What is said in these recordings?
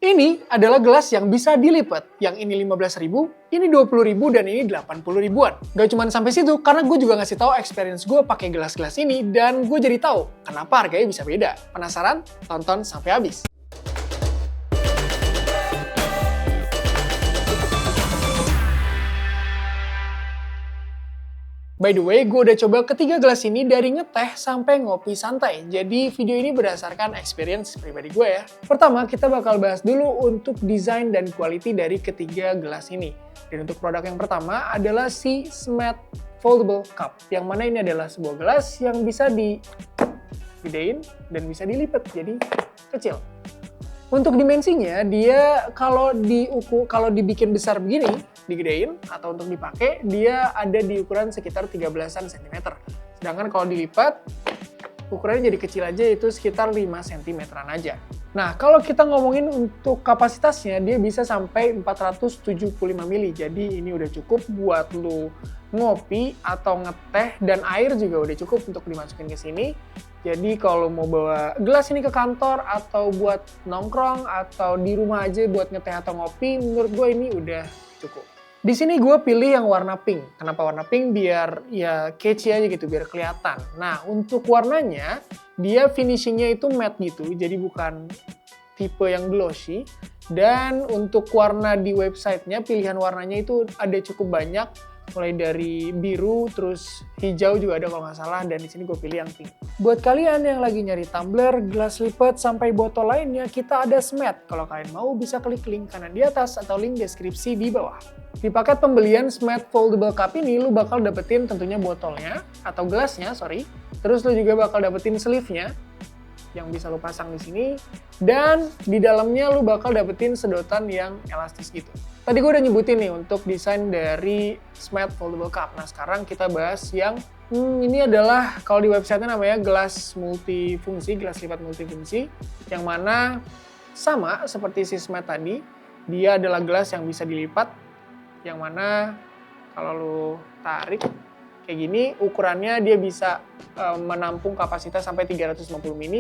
Ini adalah gelas yang bisa dilipat. Yang ini 15.000, ini 20.000, dan ini 80 ribuan. Gak cuma sampai situ, karena gue juga ngasih tahu experience gue pakai gelas-gelas ini, dan gue jadi tahu kenapa harganya bisa beda. Penasaran? Tonton sampai habis. By the way, gue udah coba ketiga gelas ini dari ngeteh sampai ngopi santai. Jadi video ini berdasarkan experience pribadi gue ya. Pertama, kita bakal bahas dulu untuk desain dan quality dari ketiga gelas ini. Dan untuk produk yang pertama adalah si Smet Foldable Cup. Yang mana ini adalah sebuah gelas yang bisa digedein dan bisa dilipat jadi kecil. Untuk dimensinya, dia kalau dibikin besar begini, digedein, atau untuk dipakai, dia ada di ukuran sekitar 13-an cm. Sedangkan kalau dilipat, ukurannya jadi kecil aja, itu sekitar 5 cm-an aja. Nah, kalau kita ngomongin untuk kapasitasnya, dia bisa sampai 475 ml. Jadi ini udah cukup buat lu ngopi atau ngeteh, dan air juga udah cukup untuk dimasukin ke sini. Jadi kalau mau bawa gelas ini ke kantor atau buat nongkrong atau di rumah aja buat ngeteh atau ngopi, menurut gue ini udah cukup. Di sini gue pilih yang warna pink. Kenapa warna pink? Biar ya catchy aja gitu, biar kelihatan. Nah, untuk warnanya, dia finishingnya itu matte gitu, jadi bukan tipe yang glossy. Dan untuk warna di websitenya, pilihan warnanya itu ada cukup banyak. Mulai dari biru, terus hijau juga ada kalau nggak salah, dan di sini gue pilih yang pink. Buat kalian yang lagi nyari tumbler, gelas lipat, sampai botol lainnya, kita ada Smet. Kalau kalian mau bisa klik link kanan di atas atau link deskripsi di bawah. Di paket pembelian Smet Foldable Cup ini, lu bakal dapetin tentunya botolnya, atau gelasnya, sorry. Terus lu juga bakal dapetin sleeve-nya, yang bisa lo pasang di sini, dan di dalamnya lo bakal dapetin sedotan yang elastis gitu. Tadi gue udah nyebutin nih untuk desain dari Smet Foldable Cup. Nah, sekarang kita bahas yang ini adalah kalau di website-nya namanya gelas multifungsi, gelas lipat multifungsi, yang mana sama seperti si Smet tadi, dia adalah gelas yang bisa dilipat, yang mana kalau lo tarik kayak gini, ukurannya dia bisa menampung kapasitas sampai 350 ml,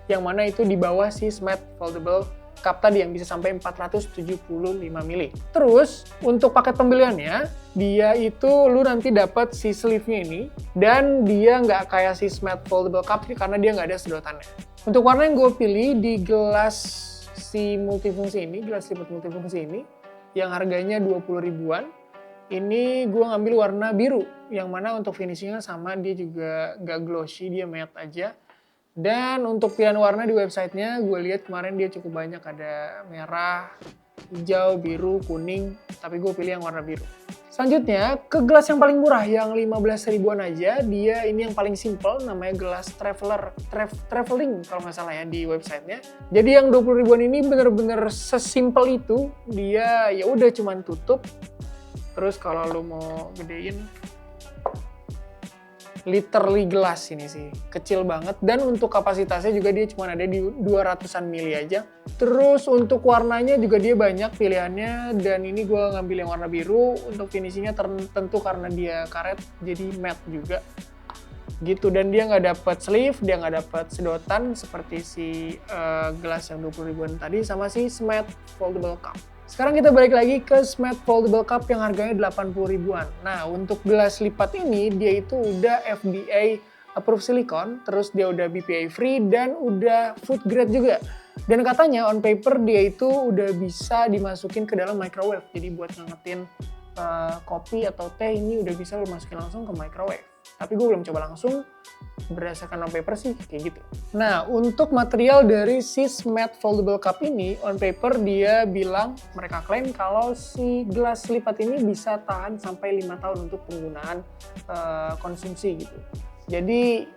yang mana itu di bawah si Smet Foldable Cup tadi yang bisa sampai 475 ml. Terus, untuk paket pembeliannya, dia itu lu nanti dapat si sleeve-nya ini, dan dia nggak kayak si Smet Foldable Cup karena dia nggak ada sedotannya. Untuk warna yang gue pilih di gelas si multifungsi ini, gelas lipat multifungsi ini, yang harganya 20 ribuan, ini gue ngambil warna biru, yang mana untuk finishingnya sama, dia juga nggak glossy, dia matte aja. Dan untuk pilihan warna di websitenya, gue lihat kemarin dia cukup banyak, ada merah, hijau, biru, kuning, tapi gue pilih yang warna biru. Selanjutnya, ke gelas yang paling murah, yang 15 ribuan aja, dia ini yang paling simple, namanya gelas traveling kalau nggak salah ya di websitenya. Jadi yang 20 ribuan ini bener-bener sesimpel itu, dia ya udah cuman tutup. Terus kalau lu mau gedein, literally gelas ini sih, kecil banget. Dan untuk kapasitasnya juga dia cuma ada di 200-an mili aja. Terus untuk warnanya juga dia banyak pilihannya, dan ini gue ngambil yang warna biru. Untuk finishingnya tentu karena dia karet, jadi matte juga. Gitu, dan dia nggak dapat sleeve, dia nggak dapat sedotan seperti si gelas yang 20 ribuan tadi, sama si Smet Foldable Cup. Sekarang kita balik lagi ke Smet Foldable Cup yang harganya 80 ribuan. Nah, untuk gelas lipat ini, dia itu udah FDA approved silikon, terus dia udah BPA free, dan udah food grade juga. Dan katanya on paper dia itu udah bisa dimasukin ke dalam microwave. Jadi buat ngangetin kopi atau teh ini udah bisa lo masukin langsung ke microwave. Tapi gue belum coba langsung, berdasarkan on paper sih kayak gitu. Nah, untuk material dari si Smet Foldable Cup ini, on paper dia bilang, mereka klaim kalau si gelas lipat ini bisa tahan sampai 5 tahun untuk penggunaan konsumsi gitu. Jadi,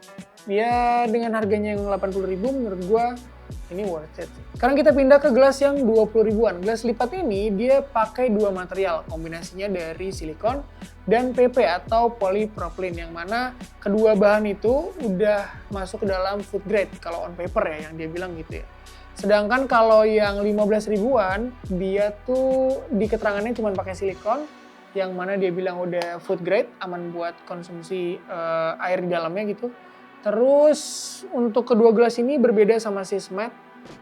ya dengan harganya yang 80 ribu menurut gue, ini worth it. Sekarang kita pindah ke gelas yang 20 ribuan. Gelas lipat ini dia pakai dua material, kombinasinya dari silikon dan PP atau polypropylene, yang mana kedua bahan itu udah masuk ke dalam food grade kalau on paper ya, yang dia bilang gitu ya. Sedangkan kalau yang 15 ribuan, dia tuh di keterangannya cuma pakai silikon, yang mana dia bilang udah food grade, aman buat konsumsi air di dalamnya gitu. Terus untuk kedua gelas ini berbeda sama si Smet.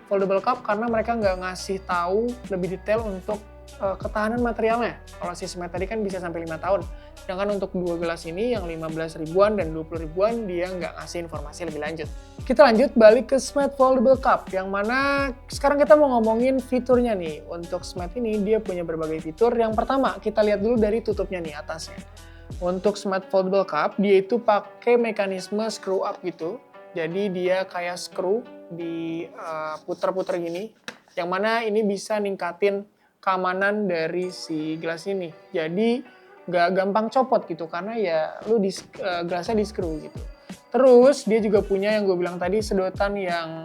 foldable cup karena mereka nggak ngasih tahu lebih detail untuk ketahanan materialnya. Kalau si Smith tadi kan bisa sampai 5 tahun. Sedangkan untuk dua gelas ini yang 15 ribuan dan 20 ribuan dia nggak ngasih informasi lebih lanjut. Kita lanjut balik ke Smith Foldable Cup yang mana sekarang kita mau ngomongin fiturnya nih. Untuk Smith ini dia punya berbagai fitur. Yang pertama kita lihat dulu dari tutupnya nih atasnya. Untuk Smith Foldable Cup dia itu pakai mekanisme screw up gitu. Jadi dia kayak screw di puter-puter gini. Yang mana ini bisa ningkatin keamanan dari si gelas ini. Jadi nggak gampang copot gitu karena ya lu gelasnya di screw gitu. Terus dia juga punya yang gue bilang tadi sedotan yang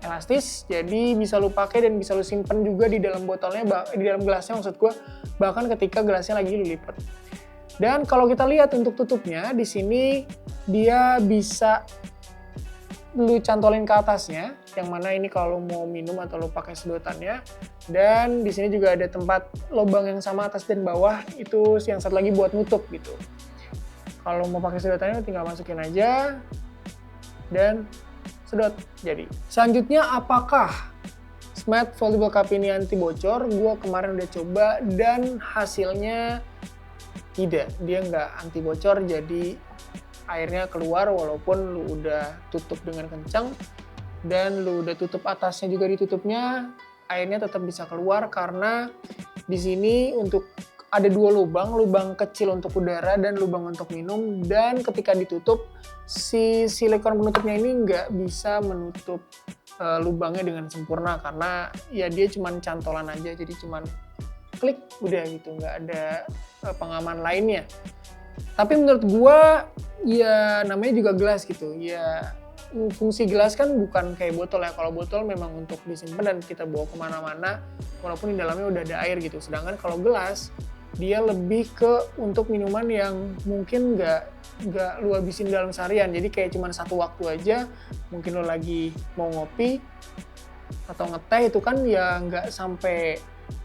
elastis, jadi bisa lu pakai dan bisa lu simpen juga di dalam botolnya, di dalam gelasnya maksud gue, bahkan ketika gelasnya lagi lu lipat. Dan kalau kita lihat untuk tutupnya di sini dia bisa lu cantolin ke atasnya, yang mana ini kalau mau minum atau lu pakai sedotannya. Dan di sini juga ada tempat lubang yang sama atas dan bawah, itu yang satu lagi buat nutup gitu. Kalau mau pakai sedotannya tinggal masukin aja dan sedot jadi. Selanjutnya apakah Smith Foldable Cup ini anti bocor? Gue kemarin udah coba dan hasilnya tidak, dia nggak anti bocor, jadi airnya keluar walaupun lu udah tutup dengan kencang dan lu udah tutup atasnya juga ditutupnya, airnya tetap bisa keluar karena di sini untuk ada dua lubang kecil untuk udara dan lubang untuk minum, dan ketika ditutup si silikon penutupnya ini nggak bisa menutup lubangnya dengan sempurna karena ya dia cuman cantolan aja, jadi cuman klik udah gitu, nggak ada pengaman lainnya. Tapi menurut gua ya namanya juga gelas gitu, ya fungsi gelas kan bukan kayak botol ya. Kalau botol memang untuk disimpan dan kita bawa kemana-mana walaupun di dalamnya udah ada air gitu. Sedangkan kalau gelas dia lebih ke untuk minuman yang mungkin nggak lu habisin dalam seharian. Jadi kayak cuma satu waktu aja, mungkin lu lagi mau ngopi atau ngeteh itu kan ya nggak sampai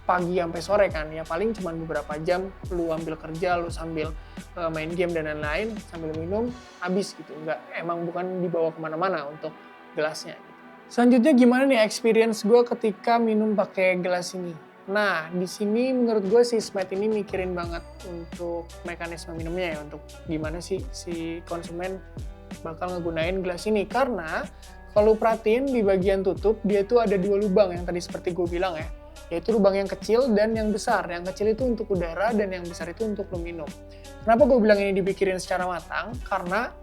pagi sampai sore kan, ya paling cuma beberapa jam lu ambil kerja, lu sambil main game dan lain-lain sambil minum, habis gitu. Emang bukan dibawa kemana-mana untuk gelasnya. Selanjutnya gimana nih experience gue ketika minum pakai gelas ini? Nah, di sini menurut gue si Smith ini mikirin banget untuk mekanisme minumnya ya, untuk gimana sih si konsumen bakal ngegunain gelas ini. Karena kalau perhatiin di bagian tutup, dia tuh ada dua lubang yang tadi seperti gue bilang ya, yaitu lubang yang kecil dan yang besar. Yang kecil itu untuk udara dan yang besar itu untuk lu minum. Kenapa gue bilang ini dipikirin secara matang? Karena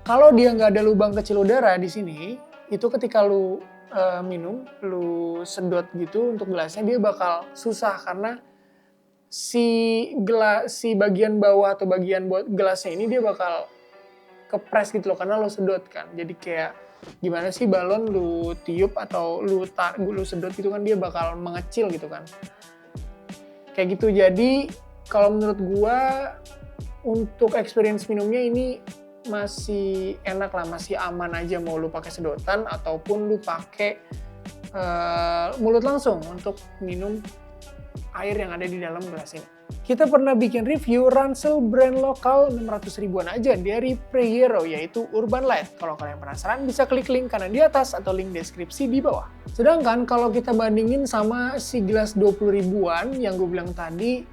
kalau dia nggak ada lubang kecil udara di sini, itu ketika lu minum, lu sedot gitu untuk gelasnya, dia bakal susah karena si bagian bawah atau bagian gelasnya ini dia bakal kepres gitu loh karena lu sedot kan. Jadi kayak gimana sih balon lu tiup atau lu sedot gitu kan, dia bakal mengecil gitu kan. Kayak gitu. Jadi kalau menurut gua untuk experience minumnya ini masih enak lah, masih aman aja mau lu pakai sedotan ataupun lu pakai mulut langsung untuk minum air yang ada di dalam gelas ini. Kita pernah bikin review ransel brand lokal 600 ribuan aja dari Preyero, yaitu Urban Light. Kalau kalian penasaran bisa klik link kanan di atas atau link deskripsi di bawah. Sedangkan kalau kita bandingin sama si gelas 20 ribuan yang gue bilang tadi,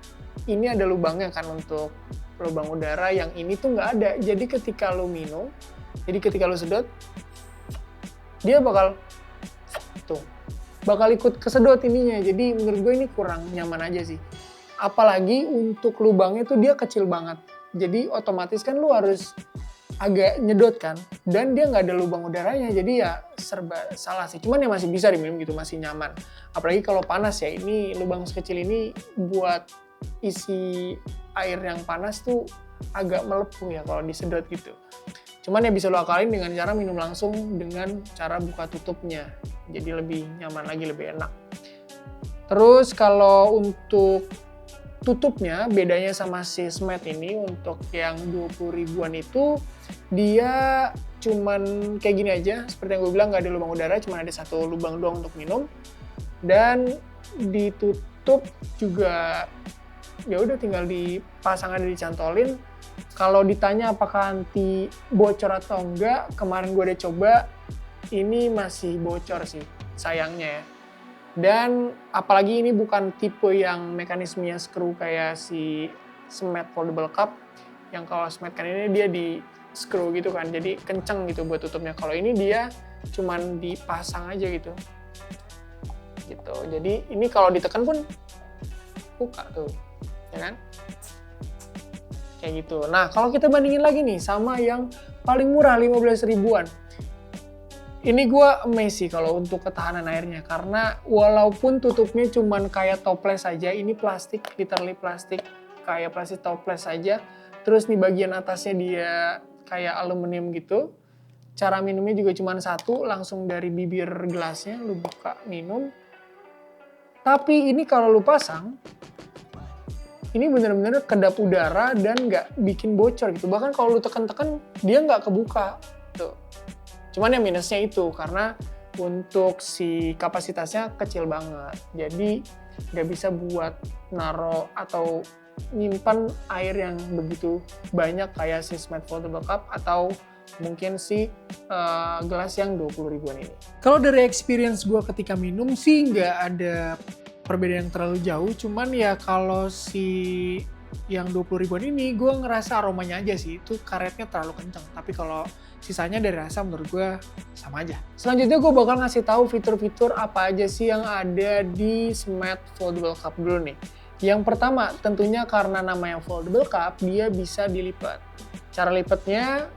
ini ada lubangnya kan untuk lubang udara, yang ini tuh nggak ada. Jadi ketika lo minum, ketika lo sedot, dia bakal ikut kesedot ininya. Jadi menurut gue ini kurang nyaman aja sih. Apalagi untuk lubangnya tuh dia kecil banget. Jadi otomatis kan lu harus agak nyedot kan. Dan dia nggak ada lubang udaranya, jadi ya serba salah sih. Cuman ya masih bisa diminum gitu, masih nyaman. Apalagi kalau panas ya, ini lubang sekecil ini buat isi air yang panas tuh agak melepuh ya kalau disedot gitu. Cuman ya bisa lo akalin dengan cara minum langsung dengan cara buka tutupnya. Jadi lebih nyaman lagi, lebih enak. Terus kalau untuk tutupnya, bedanya sama si Smith ini, untuk yang 20 ribuan itu dia cuman kayak gini aja, seperti yang gue bilang nggak ada lubang udara, cuma ada satu lubang doang untuk minum, dan ditutup juga ya udah tinggal dipasang, ada dicantolin. Kalau ditanya apakah anti bocor atau enggak, kemarin gue udah coba, ini masih bocor sih, sayangnya ya. Dan apalagi ini bukan tipe yang mekanismenya screw kayak si Smart Foldable Cup, yang kalau Smart kan ini dia di screw gitu kan, jadi kenceng gitu buat tutupnya. Kalau ini dia cuman dipasang aja gitu. Jadi ini kalau ditekan pun buka tuh, ya kan? Kayak gitu. Nah, kalau kita bandingin lagi nih sama yang paling murah 15 ribuan. Ini gue amazed sih kalau untuk ketahanan airnya, karena walaupun tutupnya cuman kayak toples aja, ini plastik, literally plastik, kayak plastik toples aja. Terus nih bagian atasnya dia kayak aluminium gitu. Cara minumnya juga cuman satu, langsung dari bibir gelasnya lu buka minum. Tapi ini kalau lu pasang, ini bener-bener kedap udara dan nggak bikin bocor gitu. Bahkan kalau lu tekan-tekan dia nggak kebuka tuh. Cuman yang minusnya itu karena untuk si kapasitasnya kecil banget. Jadi nggak bisa buat naro atau nyimpan air yang begitu banyak kayak si Smart Foldable Cup atau mungkin si gelas yang 20 ribuan ini. Kalau dari experience gue ketika minum sih nggak ada perbedaan yang terlalu jauh. Cuman ya kalau si yang 20 ribuan ini gue ngerasa aromanya aja sih, itu karetnya terlalu kenceng. Tapi kalau sisanya dari rasa menurut gue sama aja. Selanjutnya gue bakal ngasih tahu fitur-fitur apa aja sih yang ada di Smart Foldable Cup dulu nih. Yang pertama tentunya karena namanya Foldable Cup, dia bisa dilipat. Cara lipatnya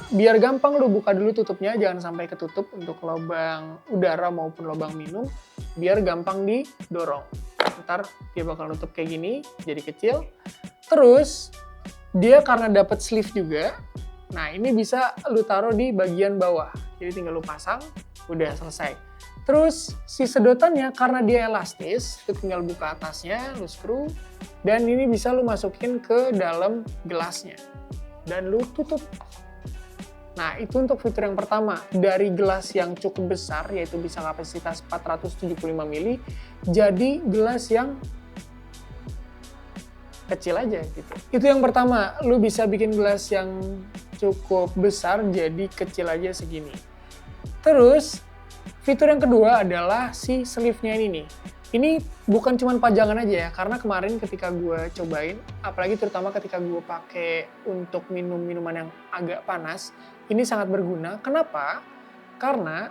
biar gampang lu buka dulu tutupnya, jangan sampai ketutup untuk lubang udara maupun lubang minum, biar gampang didorong. Ntar dia bakal nutup kayak gini, jadi kecil. Terus dia karena dapat sleeve juga, nah ini bisa lu taruh di bagian bawah. Jadi tinggal lu pasang, udah selesai. Terus si sedotannya karena dia elastis, lu tinggal buka atasnya, lu screw, dan ini bisa lu masukin ke dalam gelasnya. Dan lu tutup. Nah, itu untuk fitur yang pertama. Dari gelas yang cukup besar, yaitu bisa kapasitas 475 ml, jadi gelas yang kecil aja gitu. Itu yang pertama, lu bisa bikin gelas yang cukup besar jadi kecil aja segini. Terus, fitur yang kedua adalah si sleeve-nya ini nih. Ini bukan cuma pajangan aja ya, karena kemarin ketika gue cobain, apalagi terutama ketika gue pakai untuk minum minuman yang agak panas, ini sangat berguna. Kenapa? Karena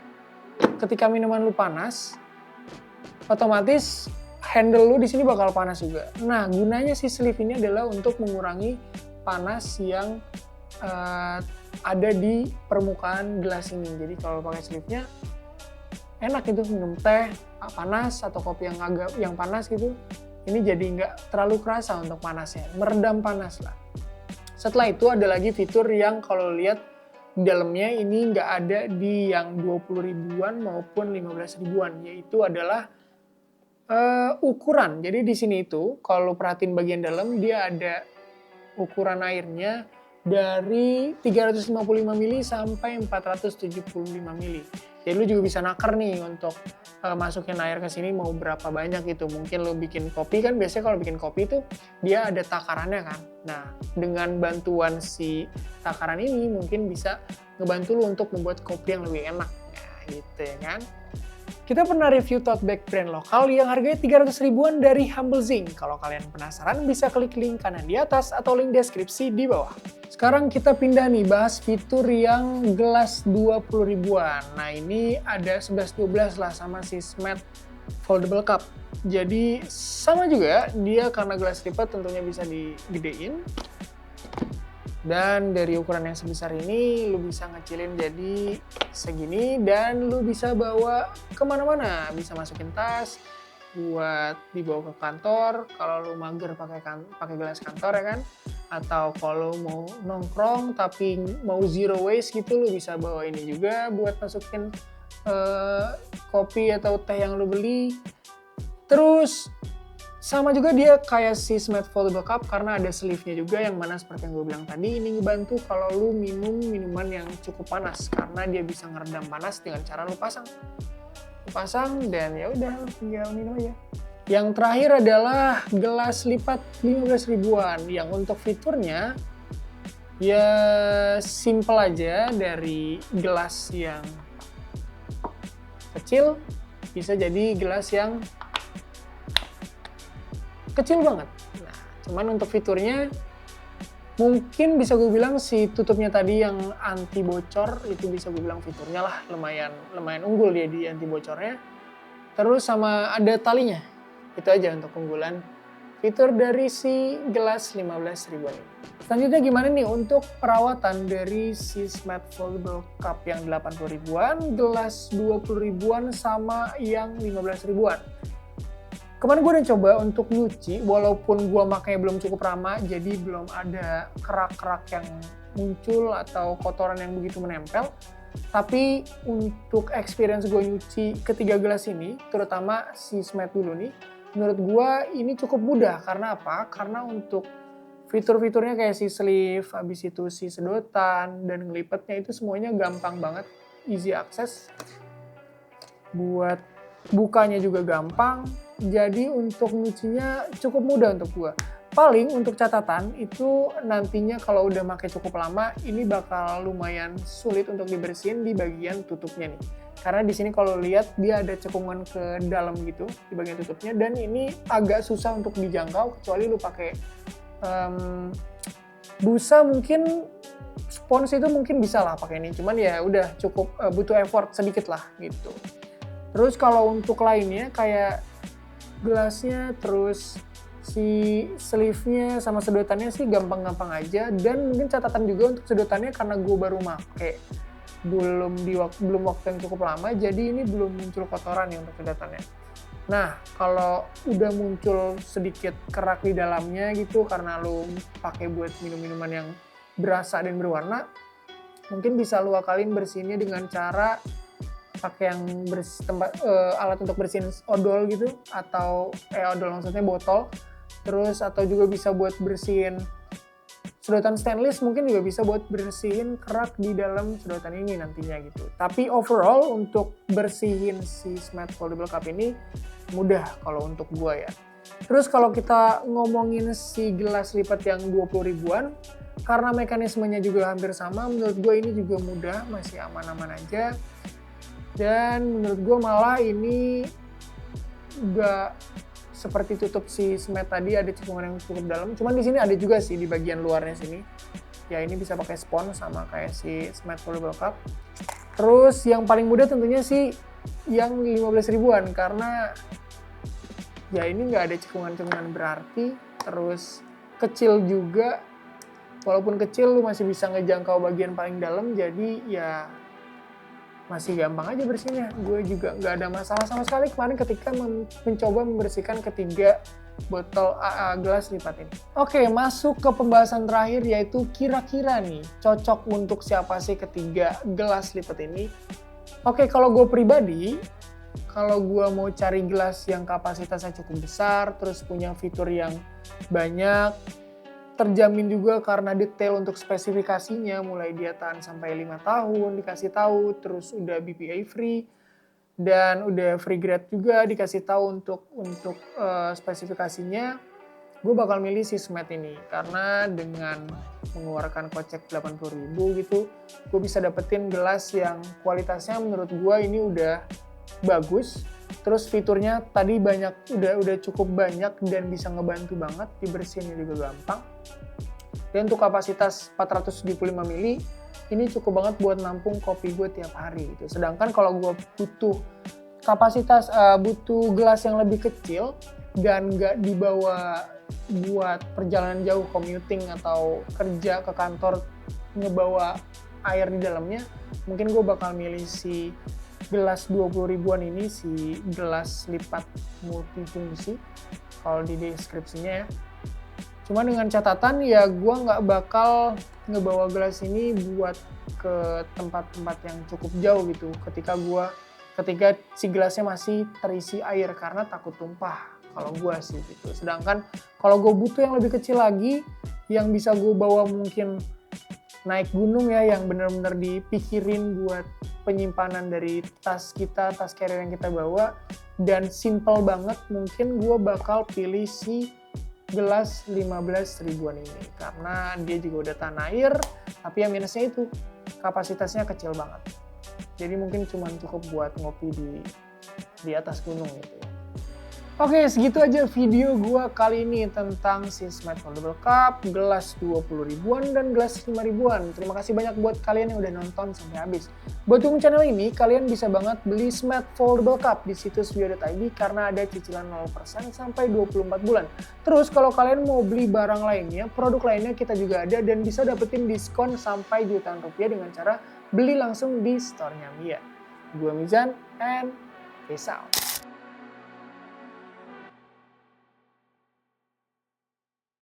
ketika minuman lu panas, otomatis handle lu di sini bakal panas juga. Nah, gunanya si sleeve ini adalah untuk mengurangi panas yang ada di permukaan gelas ini. Jadi kalau pakai sleeve-nya enak gitu, minum teh panas atau kopi yang panas gitu, ini jadi nggak terlalu kerasa untuk panasnya, meredam panas lah. Setelah itu ada lagi fitur yang kalau lihat di dalamnya ini nggak ada di yang 20 ribuan maupun 15 ribuan, yaitu adalah ukuran. Jadi di sini itu kalau perhatiin bagian dalam dia ada ukuran airnya dari 355 ml sampai 475 ml. Jadi lu juga bisa naker nih untuk masukin air ke sini mau berapa banyak gitu. Mungkin lu bikin kopi kan, biasanya kalau bikin kopi tuh dia ada takarannya kan. Nah, dengan bantuan si takaran ini mungkin bisa ngebantu lu untuk membuat kopi yang lebih enak. Nah, gitu ya kan. Kita pernah review tote bag brand lokal yang harganya 300 ribuan dari Humble Zing. Kalau kalian penasaran bisa klik link kanan di atas atau link deskripsi di bawah. Sekarang kita pindah nih bahas fitur yang gelas 20 ribuan. Nah ini ada 11-12 lah sama si Smart Foldable Cup. Jadi sama juga, dia karena gelas lipat tentunya bisa digedein. Dan dari ukuran yang sebesar ini, lu bisa ngecilin jadi segini dan lu bisa bawa kemana-mana. Bisa masukin tas, buat dibawa ke kantor, kalau lu mager pakai gelas kantor ya kan. Atau kalau mau nongkrong tapi mau zero waste gitu, lu bisa bawa ini juga buat masukin kopi atau teh yang lu beli. Terus sama juga dia kayak si Smart Foldable Cup karena ada sleeve-nya juga, yang mana seperti yang gue bilang tadi, ini ngebantu kalau lu minum minuman yang cukup panas karena dia bisa ngeredam panas dengan cara lu pasang. Lu pasang dan ya udah tinggal minum aja. Yang terakhir adalah gelas lipat 15 ribuan yang untuk fiturnya ya simple aja, dari gelas yang kecil, bisa jadi gelas yang kecil banget. Nah, cuman untuk fiturnya mungkin bisa gue bilang si tutupnya tadi yang anti bocor itu bisa gue bilang fiturnya lah lumayan unggul dia di anti bocornya. Terus sama ada talinya. Itu aja untuk keunggulan fitur dari si gelas 15 ribuan ini. Selanjutnya gimana nih untuk perawatan dari si Smart Foldable Cup yang 80 ribuan, gelas 20 ribuan sama yang 15 ribuan. Kemarin gue udah coba untuk nyuci, walaupun gue makanya belum cukup ramah, jadi belum ada kerak-kerak yang muncul atau kotoran yang begitu menempel. Tapi untuk experience gue nyuci ketiga gelas ini, terutama si Smart dulu nih, menurut gue ini cukup mudah. Karena apa? Karena untuk fitur-fiturnya kayak si sleeve, habis itu si sedotan, dan ngelipetnya itu semuanya gampang banget, easy access. Buat bukanya juga gampang, jadi untuk nyucinya cukup mudah untuk gua. Paling untuk catatan itu nantinya kalau udah pakai cukup lama, ini bakal lumayan sulit untuk dibersihin di bagian tutupnya nih. Karena di sini kalau lihat dia ada cekungan ke dalam gitu di bagian tutupnya, dan ini agak susah untuk dijangkau kecuali lu pakai busa, mungkin spons itu mungkin bisa lah pakai ini. Cuman ya udah cukup butuh effort sedikit lah gitu. Terus kalau untuk lainnya kayak gelasnya, terus si sleeve-nya sama sedotannya sih gampang-gampang aja. Dan mungkin catatan juga untuk sedotannya karena gue baru make, belum waktu yang cukup lama, jadi ini belum muncul kotoran ya untuk sedotannya. Nah, kalau udah muncul sedikit kerak di dalamnya gitu karena lu pakai buat minum-minuman yang berasa dan berwarna, mungkin bisa lu akalin bersihinnya dengan cara pakai yang alat untuk bersihin odol gitu, atau odol maksudnya botol. Terus atau juga bisa buat bersihin sedotan stainless, mungkin juga bisa buat bersihin kerak di dalam sedotan ini nantinya gitu. Tapi overall untuk bersihin si Smart Foldable Cup ini mudah kalau untuk gua ya. Terus kalau kita ngomongin si gelas lipat yang 20 ribuan, karena mekanismenya juga hampir sama, menurut gua ini juga mudah, masih aman-aman aja. Dan menurut gue malah ini nggak seperti tutup si Smart tadi ada cekungan yang cukup dalam. Cuman di sini ada juga sih di bagian luarnya sini. Ya ini bisa pakai spons sama kayak si Smart Foldable Cup. Terus yang paling mudah tentunya sih yang 15 ribuan karena ya ini nggak ada cekungan-cekungan berarti. Terus kecil juga. Walaupun kecil lu masih bisa ngejangkau bagian paling dalam, jadi ya masih gampang aja bersihnya. Gue juga nggak ada masalah sama sekali kemarin ketika mencoba membersihkan ketiga botol gelas lipat ini. Oke, masuk ke pembahasan terakhir yaitu kira-kira nih cocok untuk siapa sih ketiga gelas lipat ini. Oke, kalau gue pribadi, kalau gue mau cari gelas yang kapasitasnya cukup besar, terus punya fitur yang banyak, terjamin juga karena detail untuk spesifikasinya, mulai dia tahan sampai 5 tahun dikasih tahu, terus udah BPA free dan udah free grade juga dikasih tahu untuk spesifikasinya. Gue bakal milih si Smart ini karena dengan mengeluarkan kocek 80.000 gitu, gue bisa dapetin gelas yang kualitasnya menurut gue ini udah bagus. Terus fiturnya tadi udah cukup banyak dan bisa ngebantu banget, dibersihinnya juga gampang. Dan untuk kapasitas 475 ml ini cukup banget buat nampung kopi gue tiap hari gitu. Sedangkan kalau gue butuh butuh gelas yang lebih kecil dan nggak dibawa buat perjalanan jauh, commuting atau kerja ke kantor ngebawa air di dalamnya, mungkin gue bakal milih si gelas 20 ribuan ini, si gelas lipat multifungsi kalau di deskripsinya ya. Cuma dengan catatan ya gue nggak bakal ngebawa gelas ini buat ke tempat-tempat yang cukup jauh gitu ketika si gelasnya masih terisi air karena takut tumpah kalau gue sih gitu. Sedangkan kalau gue butuh yang lebih kecil lagi yang bisa gue bawa mungkin naik gunung ya, yang benar-benar dipikirin buat penyimpanan dari tas carrier yang kita bawa dan simple banget, mungkin gue bakal pilih si gelas 15 ribuan ini karena dia juga udah tahan air, tapi yang minusnya itu kapasitasnya kecil banget. Jadi mungkin cuma cukup buat ngopi di atas gunung gitu ya. Oke, segitu aja video gua kali ini tentang si Smart Foldable Cup, gelas 20 ribuan dan gelas 5 ribuan. Terima kasih banyak buat kalian yang udah nonton sampai habis. Buat dukung channel ini, kalian bisa banget beli Smart Foldable Cup di situs vio.id karena ada cicilan 0% sampai 24 bulan. Terus kalau kalian mau beli barang lainnya, produk lainnya kita juga ada dan bisa dapetin diskon sampai jutaan rupiah dengan cara beli langsung di store-nya Mia. Gua Mizan and peace out.